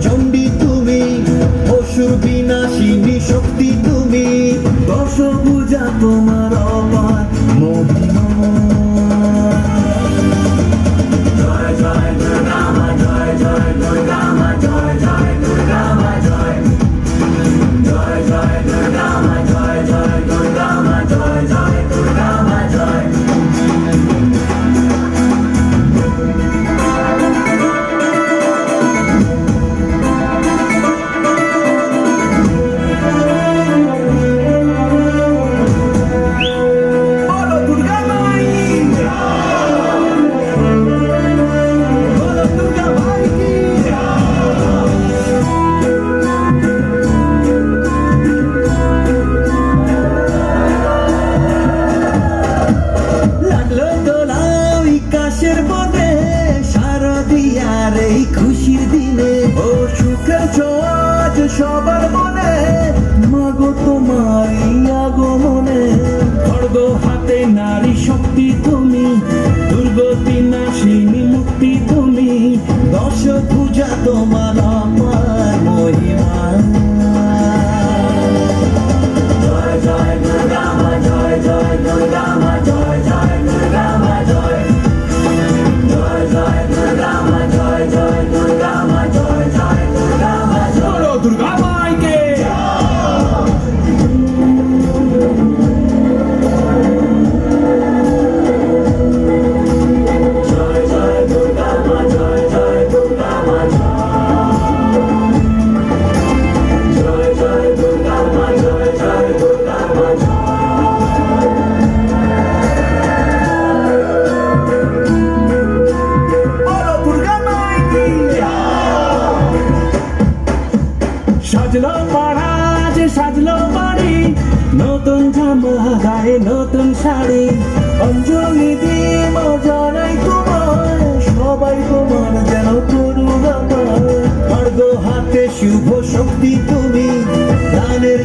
চণ্ডী তুমি, অসুর বিনাশিনী শক্তি তুমি, দশভুজা তোমার অপার মহিমা। জয় জয় দুর্গা মা, জয় জয় দুর্গা মা, জয় জয় দুর্গা মা, জয় জয় জয় দুর্গা মা, জয় জয় দুর্গা মা, জয় জয় দুর্গা মা, জয়। এই খুশির দিনে ও সুখের ছোঁয়াজ সবার মনে, মাগো তোমার আগমনে। খড়গ হাতে নারী শক্তি তুমি, দুর্গতি নাশিনী মুক্তি তুমি, দশভুজা তোমার অপার মহিমা। জয় জয় দুর্গা মা, জয় জয় দুর্গা মা, জয় জয় দুর্গা মা, জয় জয় জয় দুর্গা মা, জয় জয় দুর্গা মা, জয় জয় দুর্গা মা, জয় দুর্গা মাইকে। জয় জয় দুর্গা মা, জয় জয় দুর্গা মা, জয় জয় দুর্গা মা, জয় জয় দুর্গা মা, সাজলো পাড়া যে সাজলো বাড়ি, নতুন জামা গায়ে নতুন শাড়ি, অঞ্জলি দিয়ে মজা নাই তোমার, সবাই তোমার যেন করুণা পায়। খড়গ হাতে শুভ শক্তি তুমি, প্রাণের